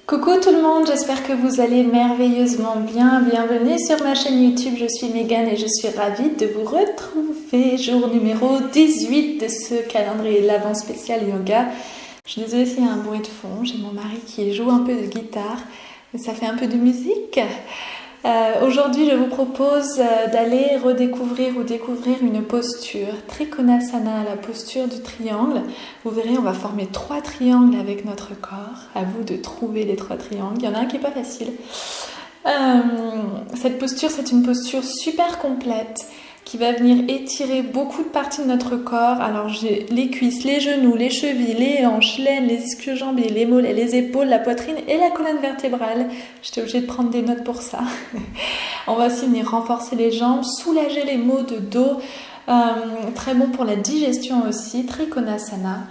Coucou tout le monde, j'espère que vous allez merveilleusement bien. Bienvenue sur ma chaîne YouTube, je suis Megan et je suis ravie de vous retrouver. Jour numéro 18 de ce calendrier de l'Avent spécial yoga. Je suis désolée s'il y a un bruit de fond, j'ai mon mari qui joue un peu de guitare, mais ça fait un peu de musique. Aujourd'hui, je vous propose d'aller redécouvrir ou découvrir une posture, Trikonasana, la posture du triangle. Vous verrez, on va former 3 triangles avec notre corps. À vous de trouver les 3 triangles. Il y en a un qui n'est pas facile. Cette posture, c'est une posture super complète qui va venir étirer beaucoup de parties de notre corps. Alors j'ai les cuisses, les genoux, les chevilles, les hanches, l'aine, les ischio-jambiers, les mollets, les épaules, la poitrine et la colonne vertébrale. J'étais obligée de prendre des notes pour ça. On va aussi venir renforcer les jambes, soulager les maux de dos. Très bon pour la digestion aussi, Trikonasana.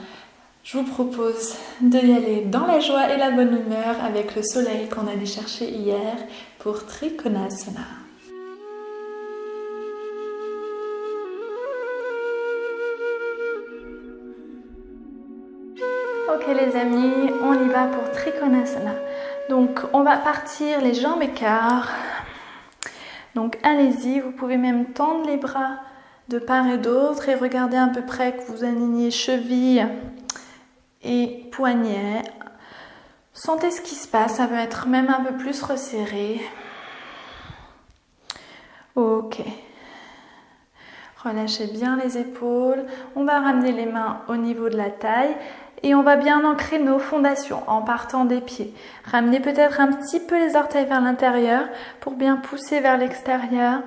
Je vous propose d'y aller dans la joie et la bonne humeur avec le soleil qu'on allait chercher hier pour Trikonasana. Ok les amis, on y va pour Trikonasana. Donc on va partir les jambes écarts. Donc allez-y, vous pouvez même tendre les bras de part et d'autre et regardez à peu près que vous alignez chevilles et poignets. Sentez ce qui se passe, ça va être même un peu plus resserré. Ok. Relâchez bien les épaules. On va ramener les mains au niveau de la taille. Et on va bien ancrer nos fondations en partant des pieds. Ramenez peut-être un petit peu les orteils vers l'intérieur pour bien pousser vers l'extérieur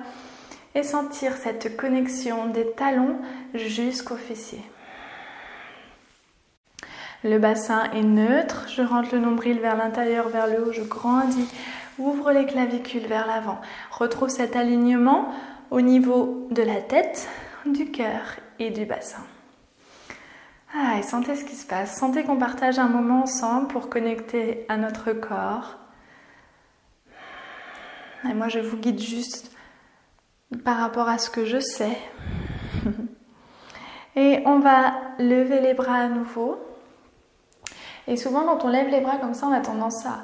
et sentir cette connexion des talons jusqu'aux fessiers. Le bassin est neutre, je rentre le nombril vers l'intérieur, vers le haut, je grandis, ouvre les clavicules vers l'avant. Retrouve cet alignement au niveau de la tête, du cœur et du bassin. Ah, et sentez ce qui se passe. Sentez qu'on partage un moment ensemble pour connecter à notre corps. Et moi, je vous guide juste par rapport à ce que je sais. Et on va lever les bras à nouveau. Et souvent, quand on lève les bras comme ça, on a tendance à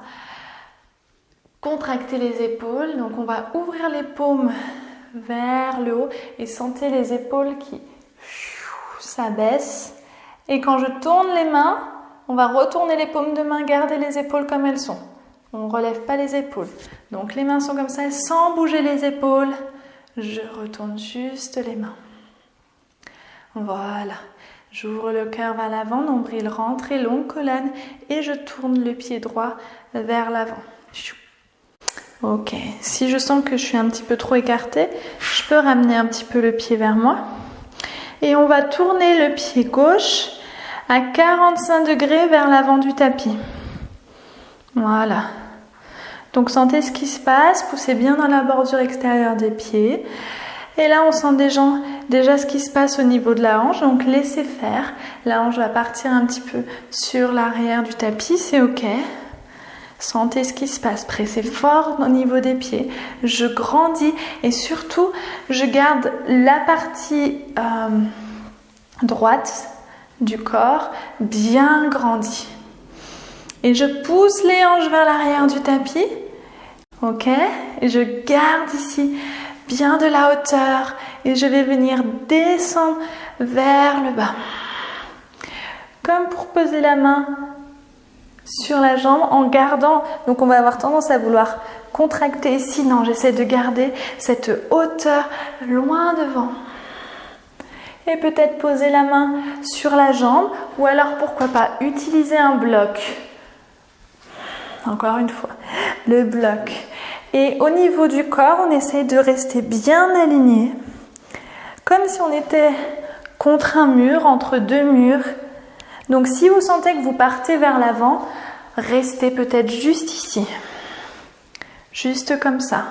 contracter les épaules. Donc, on va ouvrir les paumes vers le haut et sentez les épaules qui s'abaissent. Et quand je tourne les mains, on va retourner les paumes de main, garder les épaules comme elles sont. On ne relève pas les épaules. Donc les mains sont comme ça, sans bouger les épaules. Je retourne juste les mains. Voilà. J'ouvre le cœur vers l'avant, nombril rentré, longue colonne. Et je tourne le pied droit vers l'avant. Ok. Si je sens que je suis un petit peu trop écartée, je peux ramener un petit peu le pied vers moi. Et on va tourner le pied gauche à 45 degrés vers l'avant du tapis. Voilà. Donc sentez ce qui se passe, poussez bien dans la bordure extérieure des pieds. Et là on sent déjà ce qui se passe au niveau de la hanche, donc laissez faire. La hanche va partir un petit peu sur l'arrière du tapis, c'est ok. Sentez ce qui se passe, pressez fort au niveau des pieds. Je grandis et surtout je garde la partie droite du corps bien grandie. Et je pousse les hanches vers l'arrière du tapis. Ok. Et je garde ici bien de la hauteur. Et je vais venir descendre vers le bas. Comme pour poser la main sur la jambe en gardant. Donc on va avoir tendance à vouloir contracter ici. Non, j'essaie de garder cette hauteur loin devant. Et peut-être poser la main sur la jambe ou alors pourquoi pas utiliser un bloc. Encore une fois, le bloc. Et au niveau du corps, on essaye de rester bien aligné. Comme si on était contre un mur, entre 2 murs. Donc si vous sentez que vous partez vers l'avant, restez peut-être juste ici. Juste comme ça.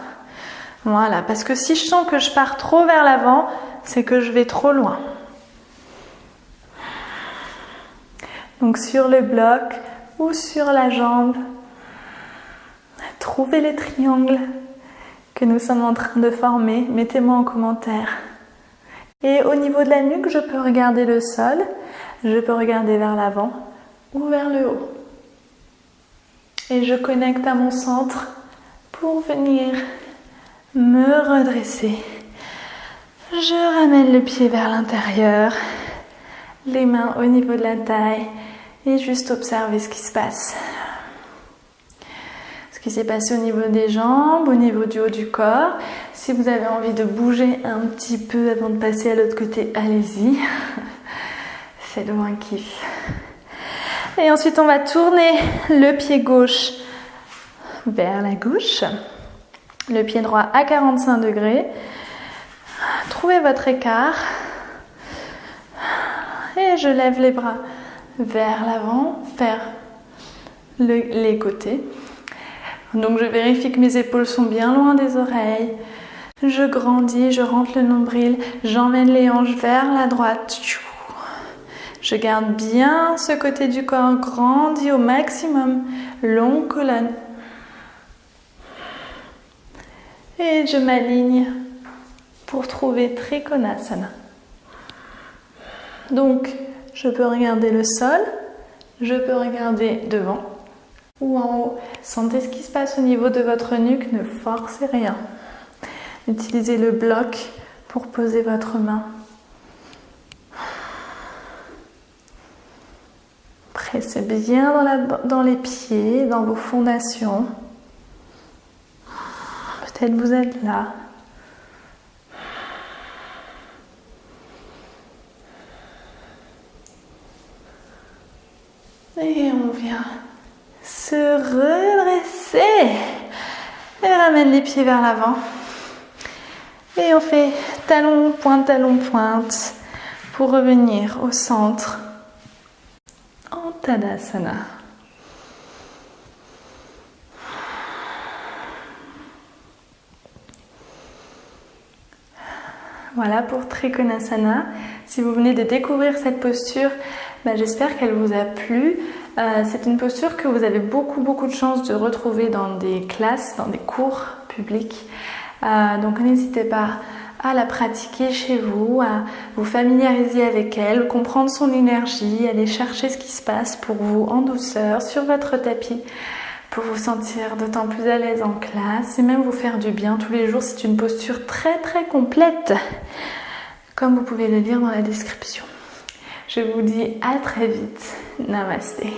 Voilà, parce que si je sens que je pars trop vers l'avant, c'est que je vais trop loin. Donc sur le bloc ou sur la jambe, trouvez les triangles que nous sommes en train de former. Mettez-moi en commentaire. Et au niveau de la nuque, je peux regarder le sol, je peux regarder vers l'avant ou vers le haut. Et je connecte à mon centre pour venir me redresser. Je ramène le pied vers l'intérieur, les mains au niveau de la taille et juste observer ce qui se passe. Ce qui s'est passé au niveau des jambes, au niveau du haut du corps. Si vous avez envie de bouger un petit peu avant de passer à l'autre côté, allez-y. Faites-vous un kiff. Et ensuite, on va tourner le pied gauche vers la gauche. Le pied droit à 45 degrés. Trouvez votre écart. Et je lève les bras vers l'avant, vers les côtés. Donc je vérifie que mes épaules sont bien loin des oreilles. Je grandis, je rentre le nombril, j'emmène les hanches vers la droite. Je garde bien ce côté du corps grandi au maximum. Longue colonne. Et je m'aligne pour trouver Trikonasana. Donc, je peux regarder le sol, je peux regarder devant ou en haut. Sentez ce qui se passe au niveau de votre nuque, ne forcez rien. Utilisez le bloc pour poser votre main. Pressez bien dans les pieds, dans vos fondations. Peut-être vous êtes là. Et on vient se redresser. Et ramène les pieds vers l'avant. Et on fait talon, pointe pour revenir au centre en Tadasana. Voilà pour Trikonasana. Si vous venez de découvrir cette posture, j'espère qu'elle vous a plu. C'est une posture que vous avez beaucoup de chance de retrouver dans des classes, dans des cours publics. Donc n'hésitez pas à la pratiquer chez vous, à vous familiariser avec elle, comprendre son énergie, aller chercher ce qui se passe pour vous en douceur sur votre tapis pour vous sentir d'autant plus à l'aise en classe et même vous faire du bien tous les jours. C'est une posture très complète, comme vous pouvez le lire dans la description. Je vous dis à très vite. Namasté.